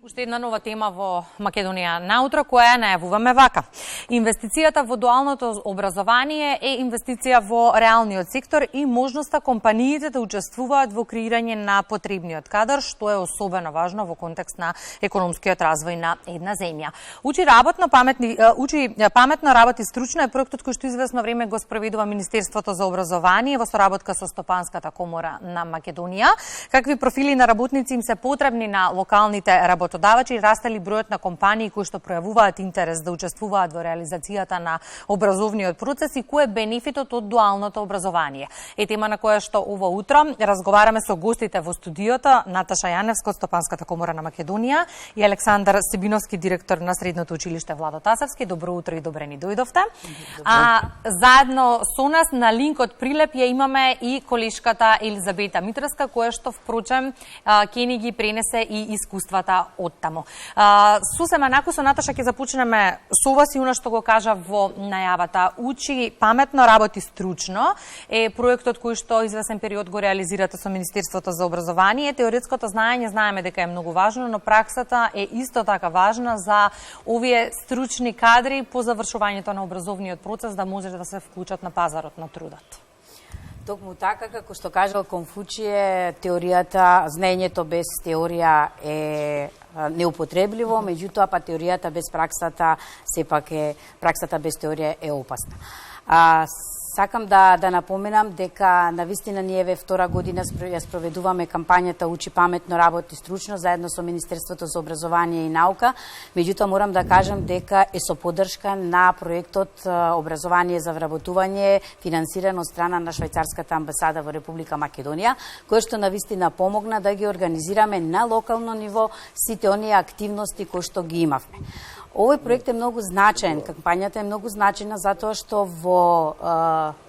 Уште една нова тема во Македонија наутро, која најавуваме вака. Инвестицијата во дуалното образование е инвестиција во реалниот сектор и можноста компаниите да учествуваат во креирање на потребниот кадар, што е особено важно во контекст на економскиот развој на една земја. Учи паметно работи стручно е проектот кој што известно време го спроведува Министерството за образование во соработка со Стопанската комора на Македонија. Какви профили на работници им се потребни на локалните работодавачи, растели бројот на компании кои што пројавуваат интерес да учествуваат во реализацијата на образовниот процес и кој е бенефитот од дуалното образование. Е тема на која што ова утро разговараме со гостите во студиото Наташа Јаневска од Стопанската комора на Македонија и Александар Сибиновски, директор на Средното училиште Владо Тасевски. Добро утро и добре ни дојдовте. Заедно со нас на линкот прилеп ја имаме и колешката Елизабета Митраска, која што впрочем ќе ни ги пренесе и искуствата од таму. Сосема накусо, Наташа, ќе започнеме со вас и она што го кажа во најавата. Учи паметно, работи стручно е проектот кој што извесен период го реализирате со Министерството за образование. Теоретското знаење знаеме дека е многу важно, но праксата е исто така важна за овие стручни кадри по завршувањето на образовниот процес да може да се вклучат на пазарот на трудот. Токму така, како што кажал Конфуције, теоријата, знаењето без теорија е неупотребливо, меѓутоа па теоријата без праксата, сепак праксата без теорија е опасна. Сакам да напоменам дека навистина ние ве втора година ја спроведуваме кампањата Учи паметно, работи стручно заедно со Министерството за образование и наука. Меѓутоа морам да кажам дека е со поддршка на проектот Образование за вработување, финансиран од страна на Швајцарската амбасада во Република Македонија, кој што навистина помогна да ги организираме на локално ниво сите оние активности кои што ги имавме. Овој проект е многу значаен, кампањата е многу значајна затоа што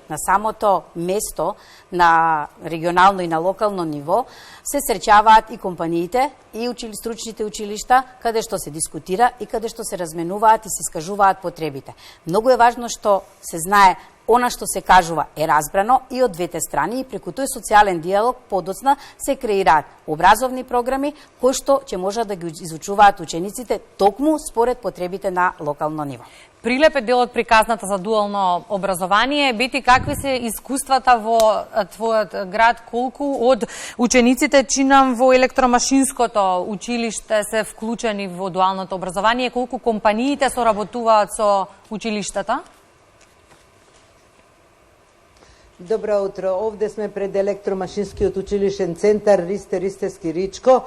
на самото место, на регионално и на локално ниво, се среќаваат и компаниите, и стручните училишта, каде што се дискутира и каде што се разменуваат и се искажуваат потребите. Многу е важно што се знае она што се кажува е разбрано и од двете страни и преку тој социјален диалог подоцна се креираат образовни програми кои што ќе можат да ги изучуваат учениците токму според потребите на локално ниво. Прилеп е дел од приказната за дуално образование. Бети, какви се искуствата во твојот град? Колку од учениците чинам во електромашинското училиште се вклучени во дуалното образование? Колку компаниите соработуваат со училиштата? Добро утро. Овде сме пред електромашинскиот училишен центар Ристевски Ричко,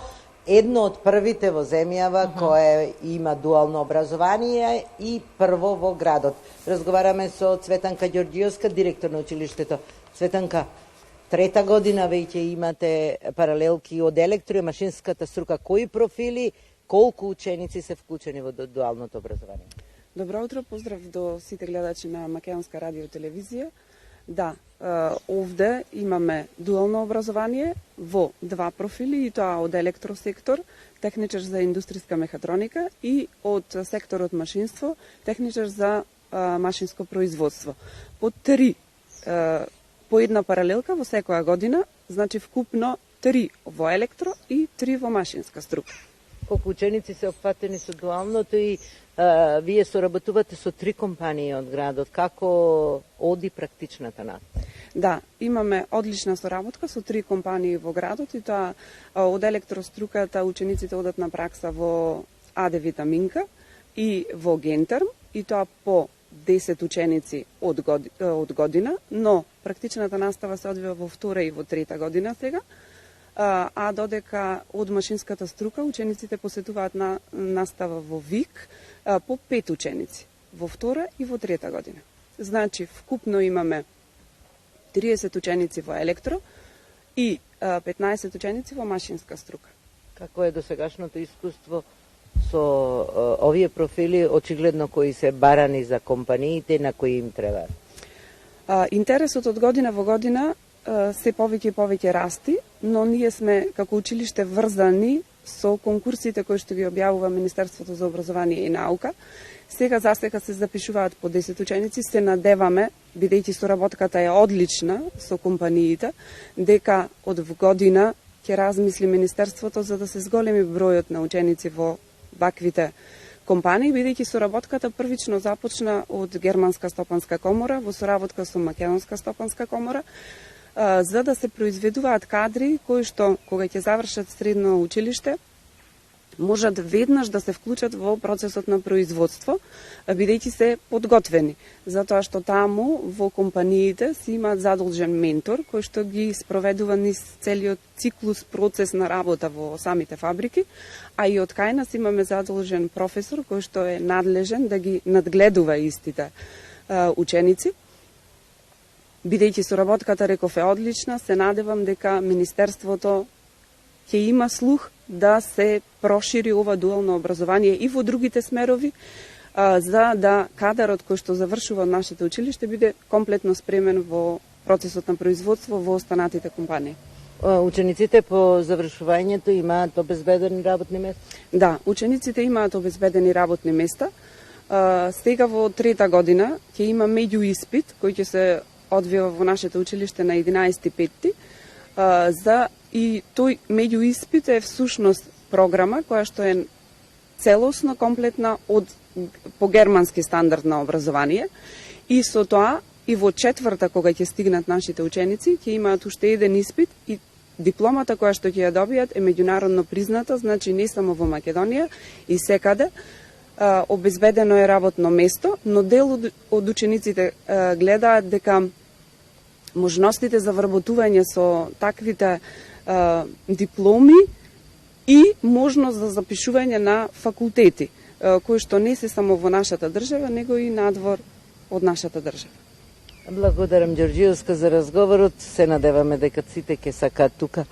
едно од првите во земјава кое има дуално образование и прво во градот. Разговараме со Цветанка Ѓорѓиевска, директор на училиштето. Цветанка, трета година веќе имате паралелки од електро и машинската струка. Кои профили, колку ученици се вклучени во дуалното образование? Добро утро, поздрав до сите гледачи на Македонска радио и телевизија. Да, овде имаме дуално образование во два профили, и тоа од електросектор, техничар за индустријска мехатроника, и од секторот машинство, техничар за машинско производство. По една паралелка во секоја година, значи вкупно 3 во електро и 3 во машинска струка. Колку ученици се опфатени со дуалното и вие соработувате со 3 компании од градот. Како оди практичната настава? Да, имаме одлична соработка со 3 компании во градот и тоа од електроструката учениците одат на пракса во АД Витаминка и во Гентерм и тоа по 10 ученици од година, но практичната настава се одвива во втора и во трета година сега. А додека од машинската струка учениците посетуваат на настава во ВИК по 5 ученици во втора и во трета година. Значи, вкупно имаме 30 ученици во електро и 15 ученици во машинска струка. Како е досегашното искуство со овие профили, очигледно кои се барани за компаниите, на кои им треба? Интересот од година во година се повеќе и повеќе расти, но ние сме како училиште врзани со конкурсите кои што ги објавува Министерството за образование и наука. Сега засека се запишуваат по 10 ученици, се надеваме, бидејќи соработката е одлична со компаниите, дека од година ќе размисли Министерството за да се зголеми бројот на ученици во ваквите компании, бидејќи соработката првично започна од Германска стопанска комора во соработка со Македонска стопанска комора, за да се произведуваат кадри кои што кога ќе завршат средно училиште можат веднаш да се вклучат во процесот на производство, бидејќи се подготвени, затоа што таму во компаниите си имаат задолжен ментор кој што ги спроведува низ целиот циклус процес на работа во самите фабрики, а и од кај нас имаме задолжен професор кој што е надлежен да ги надгледува истите ученици. Бидејќи соработката, реков, е одлична, се надевам дека Министерството ќе има слух да се прошири ова дуално образование и во другите смерови, за да кадарот кој што завршува нашите училиште биде комплетно спремен во процесот на производство во останатите компании. Учениците по завршувањето имаат обезбедени работни места? Да, учениците имаат обезбедени работни места. Сега во трета година ќе има меѓу испит кој ќе се одвива во нашето училиште на 11.5. И тој меѓу испит е всушност програма која што е целосно комплетна по германски стандард на образование, и со тоа и во четврта кога ќе стигнат нашите ученици ќе имаат уште еден испит и дипломата која што ќе ја добијат е меѓународно призната, значи не само во Македонија и секаде. Обезбедено е работно место, но дел од учениците гледаат дека можностите за вработување со таквите дипломи и можност за запишување на факултети, кои што не се само во нашата држава, него и надвор од нашата држава. Благодарам, Ѓорѓиевска, за разговорот. Се надеваме дека сите ќе сакаат тука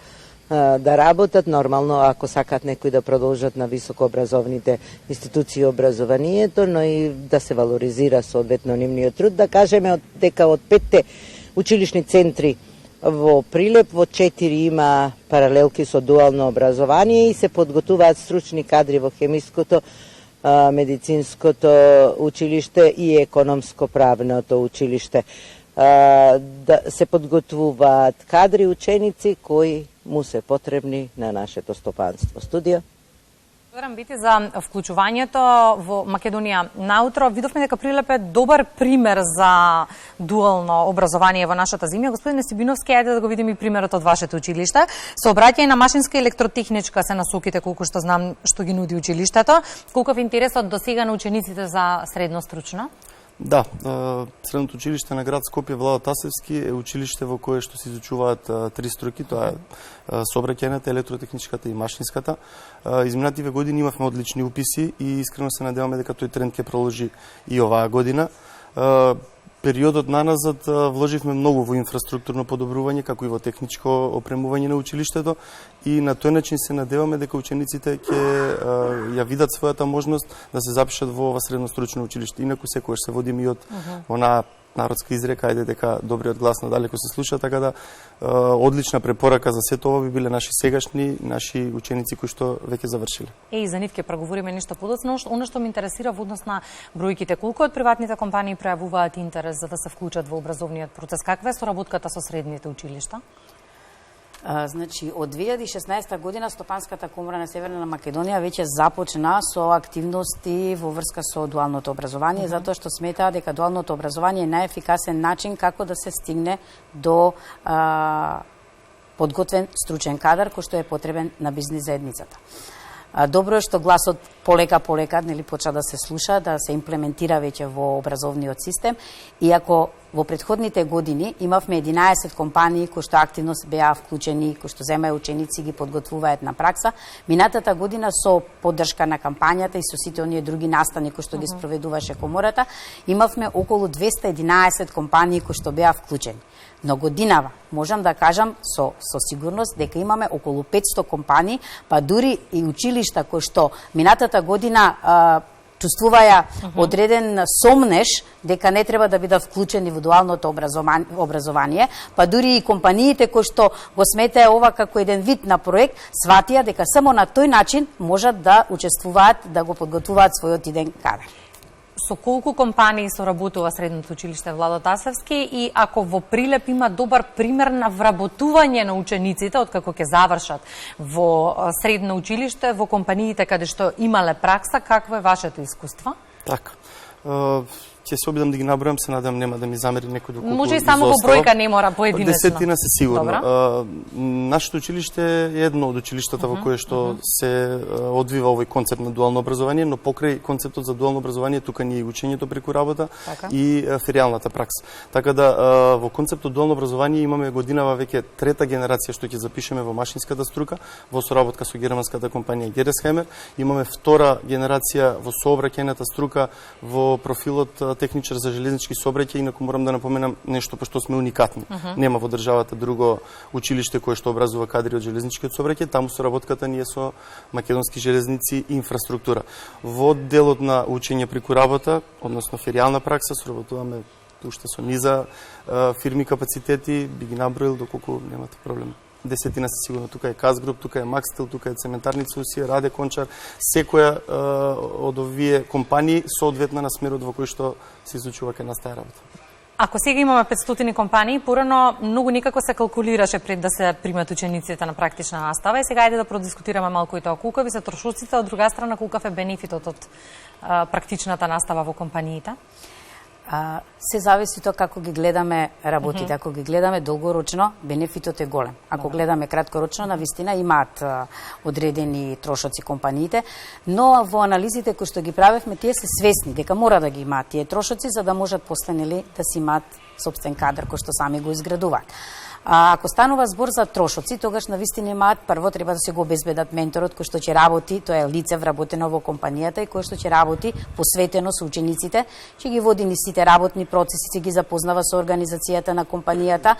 да работат. Нормално, ако сакаат некои да продолжат на високообразовните институции и образованието, но и да се валоризира соодветно нивниот труд. Да кажеме дека од 5 училишни центри во Прилеп, во 4 има паралелки со дуално образование и се подготуваат стручни кадри во хемиското, медицинското училиште и економско-правното училиште. Да се подготвуваат кадри ученици кои му се потребни на нашето стопанство. Студија. Благодарам, Бити, за вклучувањето во Македонија наутро. Видовме дека Прилеп е добар пример за дуално образование во нашата земја. Господине Сибиновски, ајде да го видиме и примерот од вашето училиште. Со обраќање на машинска и електротехничка се насоките, колку што знам, што ги нуди училиштето. Колков интересот досега на учениците за средно стручно? Да, средното училиште на град Скопје Владо Тасевски е училиште во кое што се изучуваат 3 струки, тоа е сообраќајната, електротехничката и машинската. Изминативе години имавме одлични уписи и искрено се надеваме дека тој тренд ќе продолжи и оваа година. Периодот наназад вложивме многу во инфраструктурно подобрување, како и во техничко опремување на училиштето, и на тој начин се надеваме дека учениците ќе ја видат својата можност да се запишат во ова средно стручно училиште. Инаку секогаш се водиме и од онаа народска изрека, ајде дека добриот глас надалеку се слуша, така да одлична препорака за сето ова би биле наши сегашни, наши ученици кои што веќе завршиле. И за нив ќе проговориме нешто подоцна. Она што ме интересира во однос на бројките, колку од приватните компании пројавуваат интерес за да се вклучат во образовниот процес? Каква е соработката со средните училишта? Значи, од 2016 година Стопанската комора на Северна Македонија веќе започна со активности во врска со дуалното образование, затоа што смета дека дуалното образование е најефикасен начин како да се стигне до подготвен стручен кадар кој што е потребен на бизнис заедницата. Добро е што гласот полека почна да се слуша, да се имплементира веќе во образовниот систем, иако во претходните години имавме 11 компании кои што активно беа вклучени, кои што земаја ученици ги подготвуваат на пракса. Минатата година со поддршка на кампањата и со сите оние други настани кои што ги спроведуваше комората, имавме околу 211 компании кои што беа вклучени. Но годинава можам да кажам со сигурност дека имаме околу 500 компании, па дури и училишта кои што минатата година чувствуваја одреден сомнеш дека не треба да бидат вклучени во дуалното образование, па дури и компаниите кои што го сметаа ова како еден вид на проект, сватија дека само на тој начин можат да учествуваат, да го подготвуваат својот иден кадар. со колку компании соработува Средното училиште Владо Тасевски и ако во Прилеп има добар пример на вработување на учениците откако ќе завршат во средно училиште, во компаниите каде што имале пракса, какво е вашето искуство? Така. Ќе се обидам да ги набројам, се надам нема да ми замери некој доколку може и само во бројка, не мора поединечно. Десетина се сигурно. Нашето училиште е едно од училиштата во кое што се одвива овој концепт на дуално образование, но покрај концептот за дуално образование тука ни е учењето преку работа и феријалната пракса. Така да во концептот дуално образование имаме годинава веќе трета генерација што ќе запишеме во машинската струка во соработка со германската компанија Gerresheimer. Имаме втора генерација во сообраќајната струка во профилот техничар за железнички сообраќај, инаку морам да напоменам нешто пошто сме уникатни. Нема во државата друго училиште кое што образува кадри од железничкиот сообраќај, таму соработката ни е со македонски железници и инфраструктура. Во делот на учење преку работа, односно феријална пракса, соработуваме уште со низа фирми капацитети, би ги наброил доколку немате проблем. Десетина се сигурно, тука е Казгруп, тука е Макстел, тука е Цементарница Усија, Раде Кончар, секоја од овие компании соодветна на смерот во кој што се изучува кај нас таа работа. Ако сега имаме 500 компании, порано многу никако се калкулираше пред да се примат учениците на практична настава и сега ајде да продискутираме малку и тоа. Колку се трошоците, од друга страна колкав е бенефитот од практичната настава во компаниите? Се зависи тоа како ги гледаме работите. Ако ги гледаме долгорочно, бенефитот е голем. Ако гледаме краткорочно, навистина имаат одредени трошоци компаниите, но во анализите кои што ги правевме, тие се свесни дека мора да ги имаат тие трошоци за да можат после да си имаат сопствен кадар кој што сами го изградуваат. Ако станува збор за трошоци, тогаш навистина имаат, прво треба да се го обезбедат менторот кој што ќе работи, тоа е лице вработено во компанијата и кој што ќе работи посветено со учениците, ќе ги води низ сите работни процеси, ќе ги запознава со организацијата на компанијата,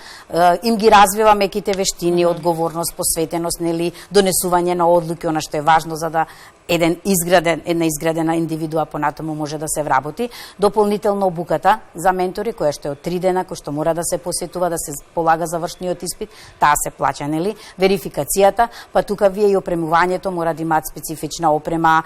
им ги развива меките вештини, одговорност, посветеност, нели, донесување на одлуки, она што е важно за да една изградена индивидуа понатаму може да се вработи, дополнително обуката за ментори која што е од 3 дена, кој што мора да се посетува, да се полага завршниот испит, таа се плаќа, нели? Верификацијата, па тука вие и опремувањето мора да имаат специфична опрема,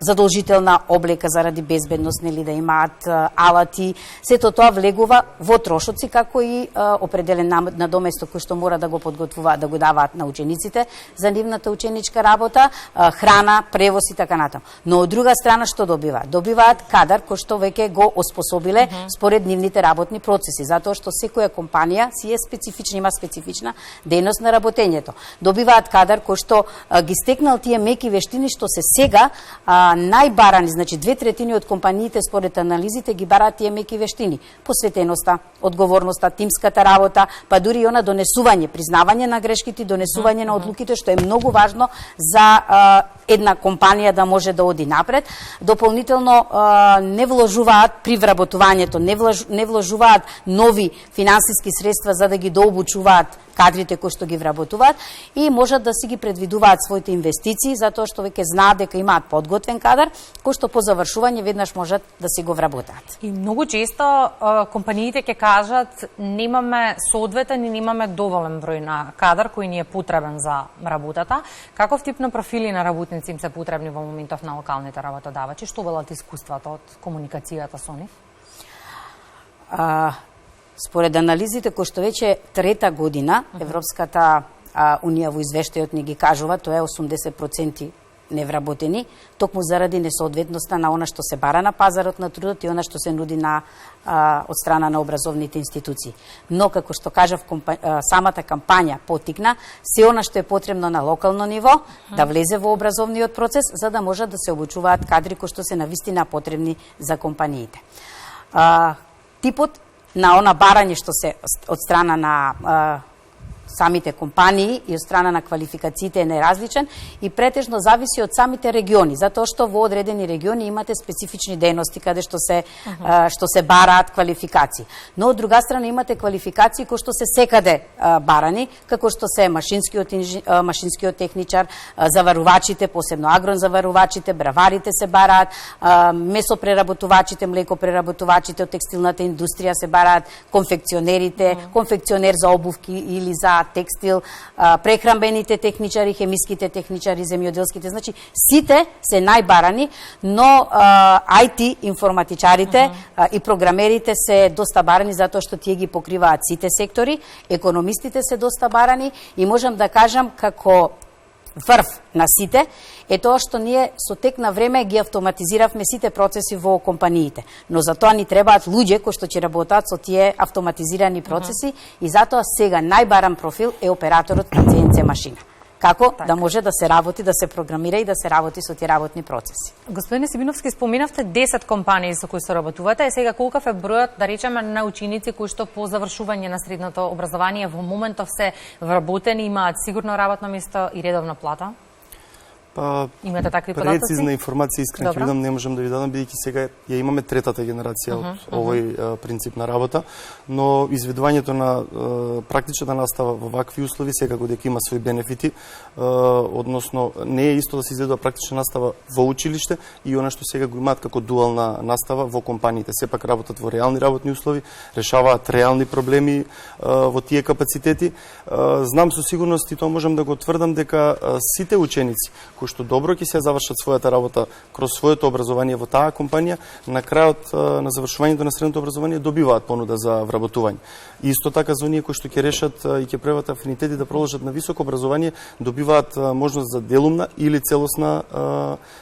задолжителна облека заради безбедност, нели, да имаат алати. Сето тоа влегува во трошоци, како и определен надоместо кој што мора да го подготвуваат, да го даваат на учениците за нивната ученичка работа, храна, превоз и така натаму. Но од друга страна што добиваат? Добиваат кадар кој што веќе гооспособиле според нивните работни процеси, затоа што секоја компанија си е специфична, има специфична дејност на работењето. Добиваат кадар кој што ги стекнал тие меки вештини што се сега најбарани, значи 2/3 од компаниите според анализите ги бараат тие меки вештини. Посветеноста, одговорноста, тимската работа, па дури и она донесување, признавање на грешките, донесување на одлуките, што е многу важно за една компанија да може да оди напред. Дополнително не вложуваат при вработувањето, не вложуваат нови финансиски средства за да ги дообучуваат кадрите кои што ги вработуваат и можат да си ги предвидуваат своите инвестиции затоа што веќе знаат дека имаат подготвен кадар кој што по завршување веднаш можат да си го вработаат. И многу често компаниите ќе кажат немаме соодветен и немаме доволен број на кадар кој ни е потребен за работата. Каков тип на профили на работници им се потребни во моментов на локалните работодавачи? Што велат искуствата од комуникацијата со нив? Според анализите кои што веќе трета година Европската Унија во извештајот ни ги кажува, тоа е 80% невработени, токму заради несоодветноста на она што се бара на пазарот на трудот и она што се нуди од страна на образовните институции. Но, како што кажав, самата кампања потикна се она што е потребно на локално ниво да влезе во образовниот процес, за да можат да се обучуваат кадри кои што се навистина потребни за компаниите. Типот на она барање што се од страна на самите компании и од страна на квалификациите е неразличен и претежно зависи од самите региони, затоа што во одредени региони имате специфични дејности каде што се бараат квалификации. Но од друга страна имате квалификации кои што се секаде барани, како што се машинскиот техничар, заварувачите, посебно агронзаварувачите, браварите се бараат, месопреработувачите, млекопреработувачите од текстилната индустрија се бараат, конфекционерите, конфекционер за обувки или за химија, текстил, прехранбените техничари, хемиските техничари, земјоделските. Значи, сите се најбарани, но IT информатичарите и програмерите се доста барани затоа што тие ги покриваат сите сектори, економистите се доста барани и можам да кажам како врв на сите е тоа што ние со тек на време ги автоматизиравме сите процеси во компаниите. Но за тоа ни требаат луѓе кои што ќе работат со тие автоматизирани процеси и затоа сега најбаран профил е операторот на CNC машина. Како да може да се работи, да се програмира и да се работи со тие работни процеси. Господине Сибиновски, споменавте 10 компании со кои соработувате, и сега колкав е бројот, да речеме, на ученици кои што по завршување на средното образование во моментов се вработени, имаат сигурно работно место и редовна плата? Па, имате такви податоци? Прецизна информација искрено ќе видам не можам да ви дадам, бидејќи сега ја имаме третата генерација од овој принцип на работа, но изведувањето на практичната настава во вакви услови секако дека има своји бенефити, односно не е исто да се изведува практична настава во училиште и она што сега го имаат како дуална настава во компаниите. Сепак работат во реални работни услови, решаваат реални проблеми во тие капацитети. Знам со сигурност и тоа можам да го тврдам дека сите ученици кои што добро ќе се завршат својата работа кроз своето образование во таа компанија, на крајот на завршувањето на средното образование добиваат понуда за вработување. И исто така за оние кои што ќе решат и ќе преват афинитети да продолжат на високо образование, добиваат можност за делумна или целосна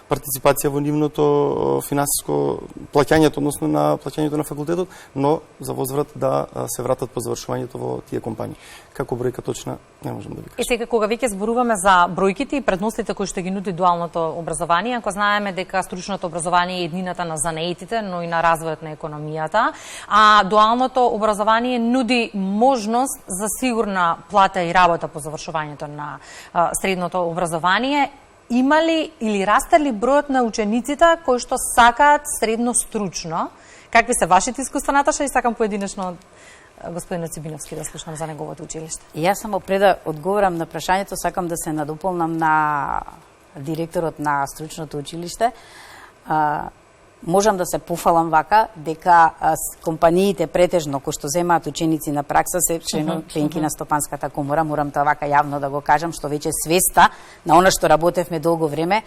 партиципација во нивното финансиско плаќањето, односно на плаќањето на факултетот, но за возврат да се вратат по завршувањето во тие компании. Како бројка точна не можам да ви кажам. И сега кога веќе зборуваме за бројките и предностите кои што ги нуди дуалното образование, ако знаеме дека стручното образование е еднината на занаетите, но и на развојот на економијата, а дуалното образование нуди можност за сигурна плата и работа по завршувањето на средното образование, има ли или расте ли бројот на учениците кои што сакаат средно стручно? Какви се вашите искуства, Наташа, и сакам поединечно господин Сибиновски да слушам за неговото училиште. Јас само пред да одговорам на прашањето, сакам да се надополнам на директорот на стручното училиште. Можам да се пофалам вака дека компаниите претежно кои што земаат ученици на пракса се членки на Стопанската комора, морам тоа вака јавно да го кажам, што веќе свеста на она што работевме долго време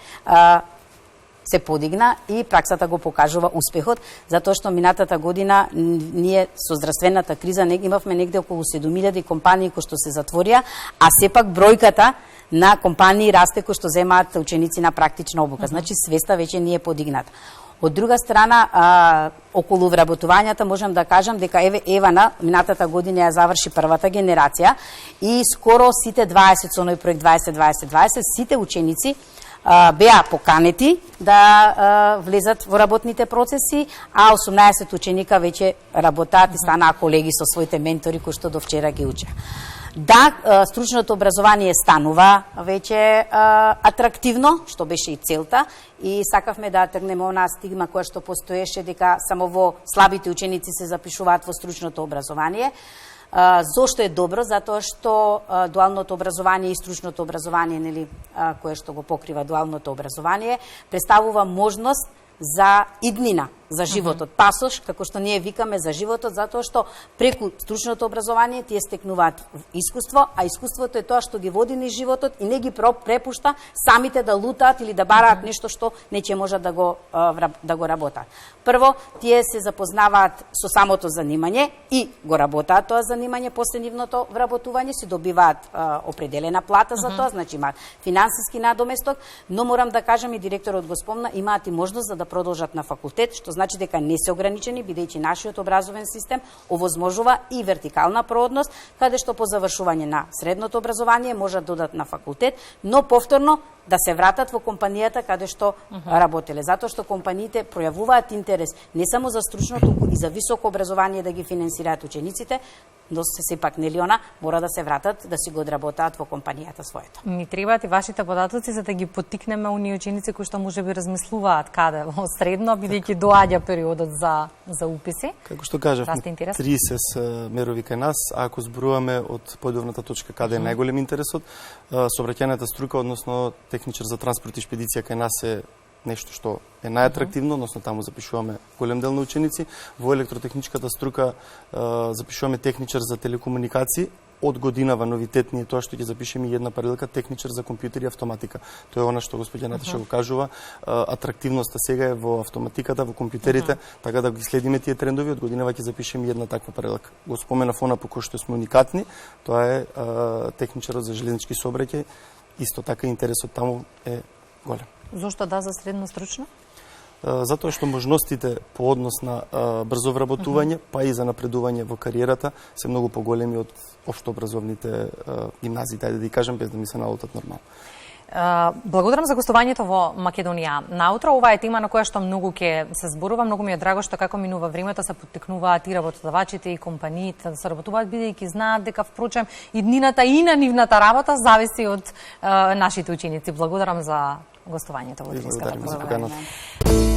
се подигна и праксата го покажува успехот, затоа што минатата година ние со здравствената криза имавме негде околу 7000 компании кои што се затворија, а сепак бројката на компании расте кои што земаат ученици на практична обука. Значи свеста веќе не е подигната. Од друга страна, околу вработувањата можам да кажам дека Евана минатата година ја заврши првата генерација и скоро сите 20 со оној проект 20-20-20, сите ученици беа поканети да влезат во работните процеси, а 18 ученика веќе работат и станаа колеги со своите ментори кои што до вчера ги учеа. Да, стручното образование станува веќе атрактивно, што беше и целта, и сакавме да тргнеме онаа стигма која што постоеше дека само во слабите ученици се запишуваат во стручното образование. Зошто е добро? Затоа што дуалното образование и стручното образование, нели, кое што го покрива дуалното образование, представува можност за иднина, за животот, пасош, како што ние викаме за животот, затоа што преку стручното образование тие стекнуваат искуство, а искуството е тоа што ги води низ животот и не ги препушта самите да лутаат или да бараат нешто што не ќе можат да го работат. Прво, тие се запознаваат со самото занимање и го работаат тоа занимање, после нивното вработување се добиваат определена плата за тоа, значи имаат финансиски надоместок, но морам да кажам и директорот го спомна, имаат и можност за да продолжат на факултет, што значи дека не се ограничени, бидејќи нашиот образовен систем овозможува и вертикална проодност, каде што по завршување на средното образование можат да одат на факултет, но повторно да се вратат во компанијата каде што работеле, затоа што компаниите пројавуваат интерес не само за стручно, туку и за високо образование да ги финансираат учениците, но се сепак нели она мора да се вратат да си го одработаат во компанијата своето. Ми требаат и вашите податоци за да ги поттикнеме оние ученици кои што можеби размислуваат каде во средно, бидејќи доаѓа периодот за уписи. Како што кажавме, 30 се мерови кај нас, а ако зборуваме од појдовната точка каде е најголем интересот, сообраќајната струка, односно техничар за транспорт и шпедиција кај нас е нешто што е најатрактивно, односно таму запишуваме голем дел на ученици. Во електротехничката струка запишуваме техничар за телекомуникации од годинава новитет ни е тоа што ќе запишеме една паралелка техничар за компјутери и автоматика. Тоа е она што господја Наташа го кажува, атрактивноста сега е во автоматиката, во компјутерите, така да ги следиме тие трендови, од годинава ќе запишеме една таква паралелка. Го споменав она по кој што сме уникатни, тоа е техничарот за железнички сообраќај, исто така интересот таму е голем. Зошто да за средно стручно? Затоа што можностите по однос на брзо вработување, па и за напредување во кариерата се многу поголеми од општообразовните гимназии, ајде да ги кажем, без да ми се налутат нормално. Благодарам за гостувањето во Македонија наутро. Ова е тема на која што многу ќе се зборува. Многу ми е драго што како минува времето се поттикнуваат и работодавачите и компаниите да се работуваат, бидејќи знаат дека впрочем и днината и на нивната работа зависи од нашите ученици. Благодарам за гостувањето во Тинската. Благодарам за поканата.